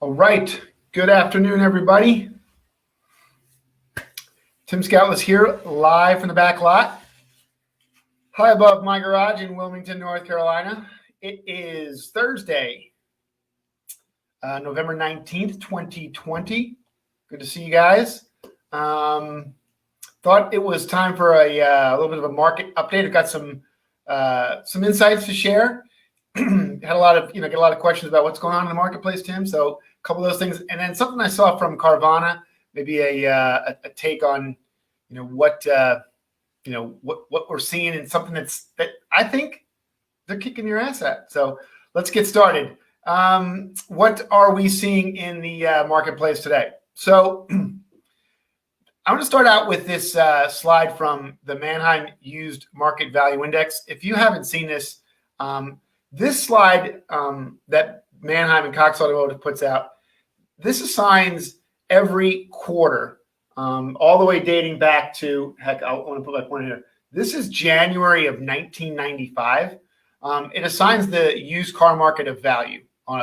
All right. Good afternoon, everybody. Tim Scoutless here, live from the back lot, high above my garage in Wilmington, North Carolina. It is Thursday, November 19th, 2020. Good to see you guys. Thought it was time for a little bit of a market update. I've got some insights to share. Get a lot of questions about what's going on in the marketplace, Tim. So a couple of those things, and then something I saw from Carvana, maybe a take on what we're seeing, and something that I think they're kicking your ass at. So let's get started. What are we seeing in the marketplace today? So I'm going to start out with this slide from the Manheim Used Market Value Index. If you haven't seen this, this slide that Manheim and Cox Automotive puts out, this assigns every quarter, all the way dating back to, heck, I want to put my point here. This is January of 1995. It assigns the used car market of value on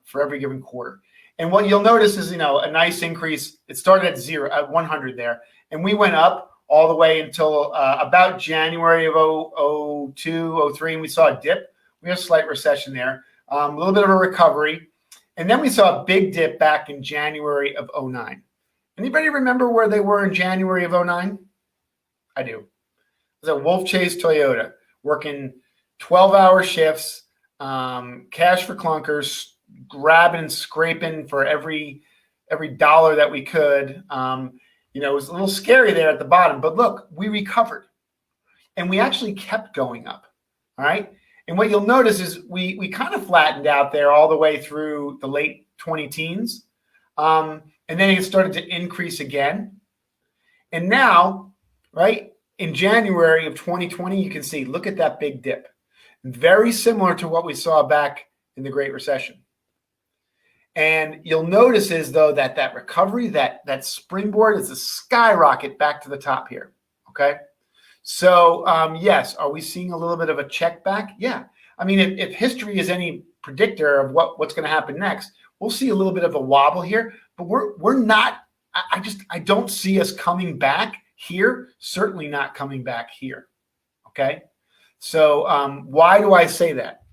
for every given quarter. And what you'll notice is, a nice increase. It started at 100 there, and we went up all the way until about January of 02, 03, and we saw a dip. We had a slight recession there, a little bit of a recovery. And then we saw a big dip back in January of 09. Anybody remember where they were in January of 09? I do. It was at Wolf Chase Toyota, working 12-hour shifts, cash for clunkers, grabbing and scraping for every dollar that we could. It was a little scary there at the bottom, but look, we recovered. And we actually kept going up, all right? And what you'll notice is we kind of flattened out there all the way through the late 20-teens. And then it started to increase again. And now, right, in January of 2020, you can see, look at that big dip. Very similar to what we saw back in the Great Recession. And you'll notice though that recovery, that springboard is a skyrocket back to the top here, okay? So, yes, are we seeing a little bit of a check back? Yeah. I mean, if history is any predictor of what's going to happen next, we'll see a little bit of a wobble here, but we're not, I don't see us coming back here, certainly not coming back here, okay? So, why do I say that?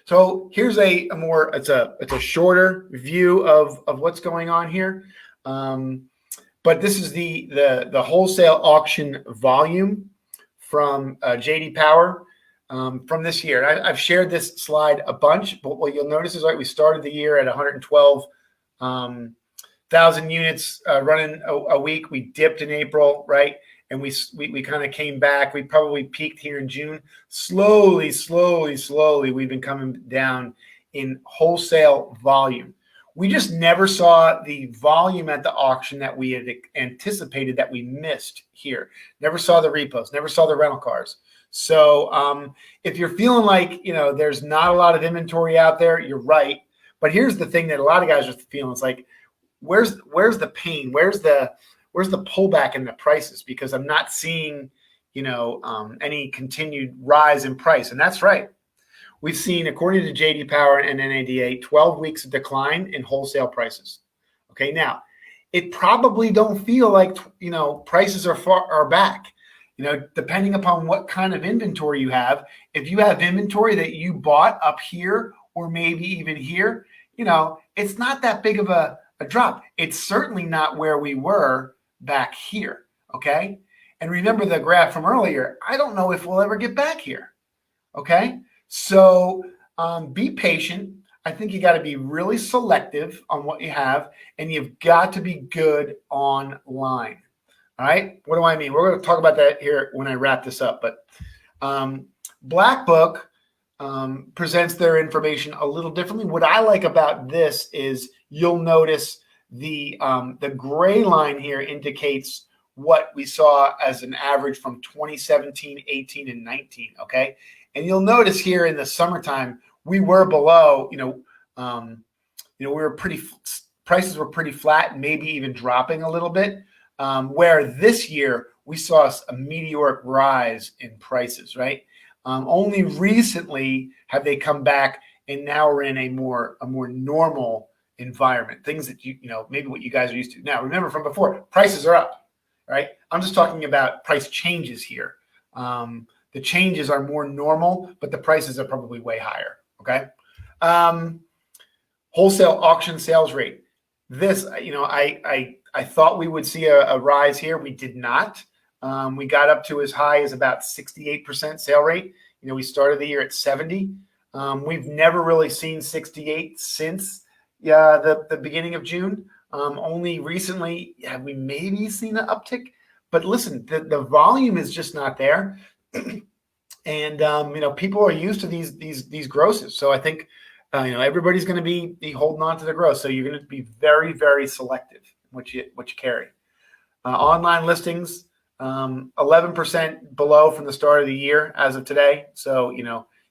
So here's it's a shorter view of what's going on here. But this is the wholesale auction volume from j.d.power from this year. I've shared this slide a bunch, but what you'll notice is, right, we started the year at 112,000 units running a week. We dipped in April, right? And we kind of came back. We probably peaked here in June. Slowly, we've been coming down in wholesale volume. We just never saw the volume at the auction that we had anticipated, that we missed here. Never saw the repos, never saw the rental cars. So if you're feeling like, there's not a lot of inventory out there, you're right. But here's the thing that a lot of guys are feeling. It's like, where's the pain? Where's the pullback in the prices? Because I'm not seeing, any continued rise in price. And that's right. We've seen, according to j.d.power and NADA, 12 weeks of decline in wholesale prices. Okay, now it probably don't feel like prices are back. Depending upon what kind of inventory you have. If you have inventory that you bought up here or maybe even here, it's not that big of a drop. It's certainly not where we were back here. Okay, and remember the graph from earlier. I don't know if we'll ever get back here. Okay. So be patient. I think you got to be really selective on what you have, and you've got to be good online. All right. What do I mean? We're going to talk about that here when I wrap this up. But Black Book presents their information a little differently. What I like about this is you'll notice the gray line here indicates what we saw as an average from 2017, 18, and 19. Okay. And you'll notice here in the summertime, we were below, prices were pretty flat, maybe even dropping a little bit. Where this year we saw a meteoric rise in prices, right? Only recently have they come back and now we're in a more normal environment. Things that maybe what you guys are used to. Now, remember from before, prices are up, right? I'm just talking about price changes here. The changes are more normal, but the prices are probably way higher. Okay. Wholesale auction sales rate. This, I thought we would see a rise here. We did not. We got up to as high as about 68% sale rate. We started the year at 70. We've never really seen 68 since the beginning of June. Only recently have we maybe seen an uptick. But listen, the volume is just not there. And people are used to these grosses. So I think everybody's going to be holding on to the gross. So you're going to be very, very selective in what you carry. Online listings, 11% below from the start of the year as of today. So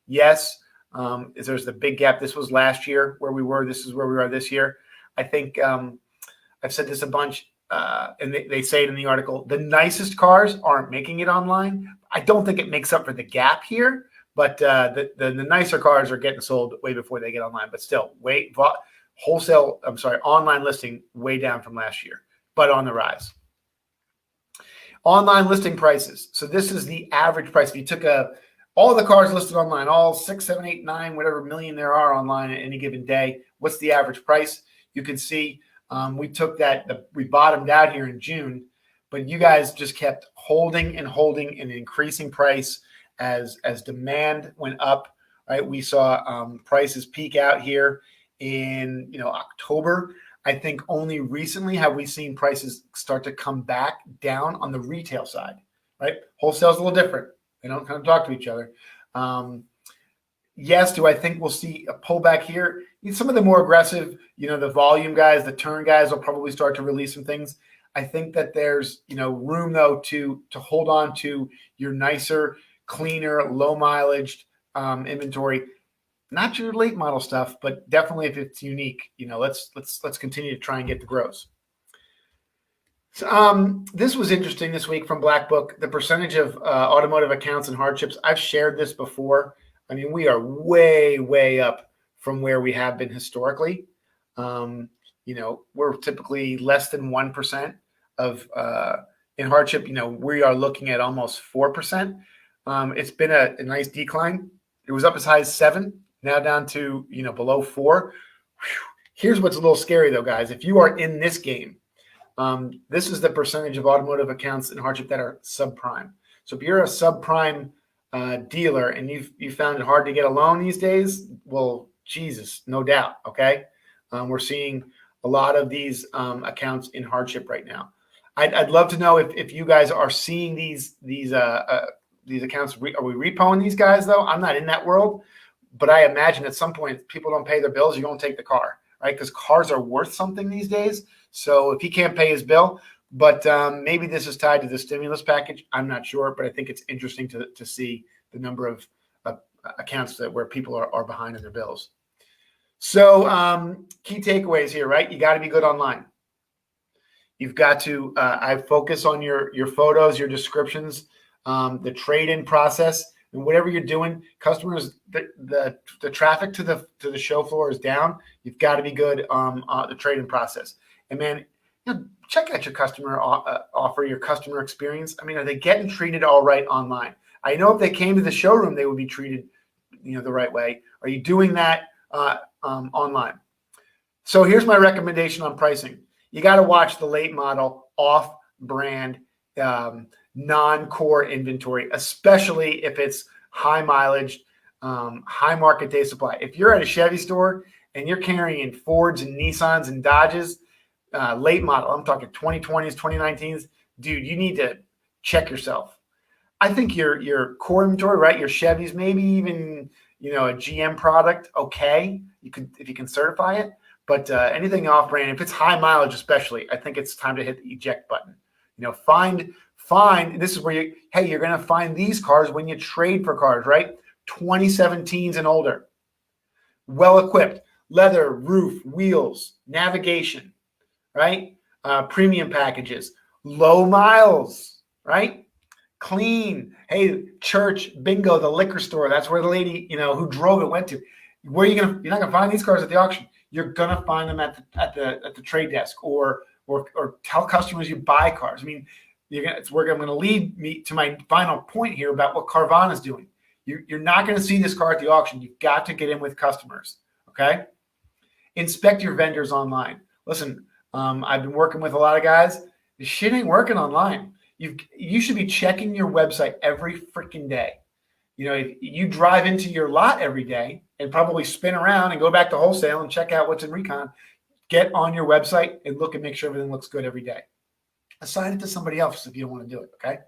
yes, there's the big gap. This was last year where we were. This is where we are this year. I think I've said this a bunch, and they say it in the article. The nicest cars aren't making it online. I don't think it makes up for the gap here, but the nicer cars are getting sold way before they get online. But still, online listing way down from last year, but on the rise. Online listing prices. So this is the average price. If you took all the cars listed online, all 6, 7, 8, 9, whatever million there are online at any given day, what's the average price? You can see we took we bottomed out here in June, but you guys just kept holding and increasing price as demand went up. Right, we saw prices peak out here in October. I think only recently have we seen prices start to come back down on the retail side. Right, wholesale is a little different. They don't kind of talk to each other. Yes, do I think we'll see a pullback here? Some of the more aggressive, the volume guys, the turn guys will probably start to release some things. I think that there's, room though to hold on to your nicer, cleaner, low mileage inventory. Not your late model stuff, but definitely if it's unique, let's continue to try and get the gross. So, this was interesting this week from Black Book. The percentage of automotive accounts and hardships. I've shared this before. I mean, we are way, way up from where we have been historically. We're typically less than 1% of in hardship. We are looking at almost 4%. It's been a nice decline. It was up as high as 7, now down to below 4. Here's what's a little scary though, guys. If you are in this game, this is the percentage of automotive accounts in hardship that are subprime. So if you're a subprime dealer and you found it hard to get a loan these days, well, Jesus, no doubt. Okay, we're seeing a lot of these accounts in hardship right now. I'd love to know if you guys are seeing these accounts. Are we repoing these guys though? I'm not in that world, but I imagine at some point if people don't pay their bills, you don't take the car, right? Because cars are worth something these days. So if he can't pay his bill, but maybe this is tied to the stimulus package. I'm not sure, but I think it's interesting to see the number of accounts where people are behind in their bills. So key takeaways here, right? You got to be good online. You've got to I focus on your photos, your descriptions, the trade-in process, and whatever you're doing. Customers, the traffic to the show floor is down. You've got to be good on the trade-in process. And man, check out your customer offer, your customer experience. I mean, are they getting treated all right online? I know if they came to the showroom, they would be treated, the right way. Are you doing that online? So here's my recommendation on pricing. You got to watch the late model off-brand non-core inventory, especially if it's high mileage, high market day supply. If you're at a Chevy store and you're carrying Fords and Nissans and Dodges, late model, I'm talking 2020s, 2019s, dude, you need to check yourself. I think your core inventory, right? Your Chevys, maybe even a GM product, okay, if you can certify it. But anything off-brand, if it's high mileage especially, I think it's time to hit the eject button. Find this is where you're going to find these cars when you trade for cars, right? 2017s and older, well-equipped, leather, roof, wheels, navigation, right? Premium packages, low miles, right? Clean. Hey, church, bingo, the liquor store. That's where the lady, who drove it went to. Where are you gonna? You're not gonna find these cars at the auction. You're gonna find them at the trade desk, or tell customers you buy cars. I mean, it's where I'm gonna lead me to my final point here about what Carvana is doing. You're not gonna see this car at the auction. You've got to get in with customers. Okay. Inspect your vendors online. Listen, I've been working with a lot of guys. This shit ain't working online. You should be checking your website every freaking day. If you drive into your lot every day and probably spin around and go back to wholesale and check out what's in recon, get on your website and look and make sure everything looks good every day. Assign it to somebody else if you don't want to do it. Okay.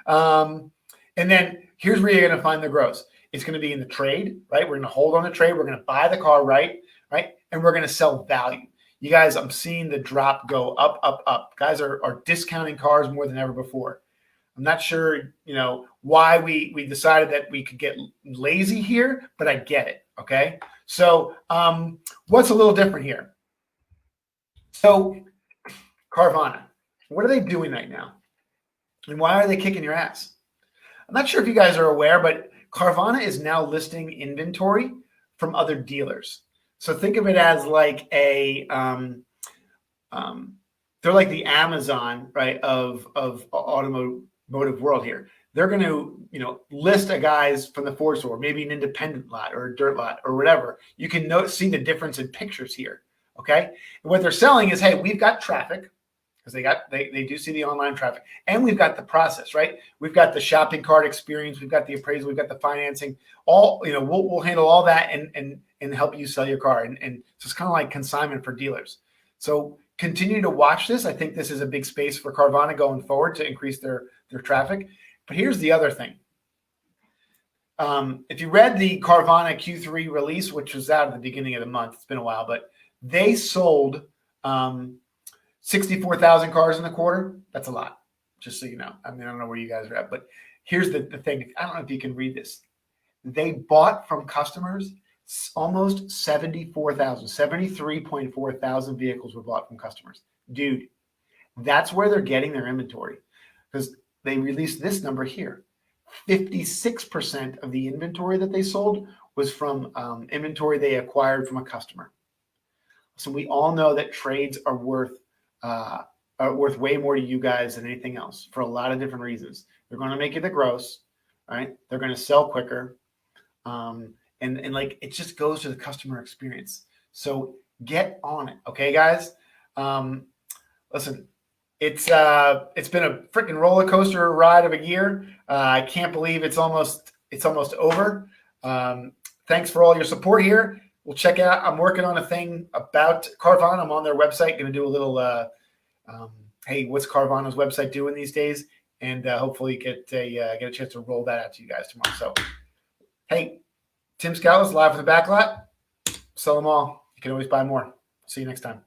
And then here's where you're going to find the growth. It's going to be in the trade, right? We're going to hold on the trade. We're going to buy the car, right? And we're going to sell value. You guys, I'm seeing the drop go up, up, up. Guys are discounting cars more than ever before. I'm not sure, why we decided that we could get lazy here, but I get it. Okay. So what's a little different here? So Carvana, what are they doing right now? And why are they kicking your ass? I'm not sure if you guys are aware, but Carvana is now listing inventory from other dealers. So think of it as like they're like the Amazon, right, of automotive world here. They're going to, list a guys from the Ford store, maybe an independent lot or a dirt lot or whatever. You can see the difference in pictures here. Okay. And what they're selling is, hey, we've got traffic because they do see the online traffic, and we've got the process, right? We've got the shopping cart experience. We've got the appraisal. We've got the financing. All, we'll handle all that and help you sell your car. And so it's kind of like consignment for dealers. So continue to watch this. I think this is a big space for Carvana going forward to increase their traffic. But here's the other thing. If you read the Carvana Q3 release, which was out at the beginning of the month, it's been a while, but they sold 64,000 cars in the quarter. That's a lot, just so you know. I mean, I don't know where you guys are at, but here's the thing. I don't know if you can read this. They bought from customers almost 73.4 thousand vehicles were bought from customers. Dude, that's where they're getting their inventory, because they released this number here. 56% of the inventory that they sold was from inventory they acquired from a customer. So we all know that trades are worth way more to you guys than anything else for a lot of different reasons. They're going to make you the gross, right? They're going to sell quicker. And like, it just goes to the customer experience. So get on it. Okay, guys. Listen, it's been a freaking roller coaster ride of a year. I can't believe it's almost over. Thanks for all your support here. We'll check out. I'm working on a thing about Carvana. I'm on their website. Going to do a little, hey, what's Carvana's website doing these days? And hopefully get a chance to roll that out to you guys tomorrow. So, hey, Tim Scoutless live from the back lot. Sell them all. You can always buy more. See you next time.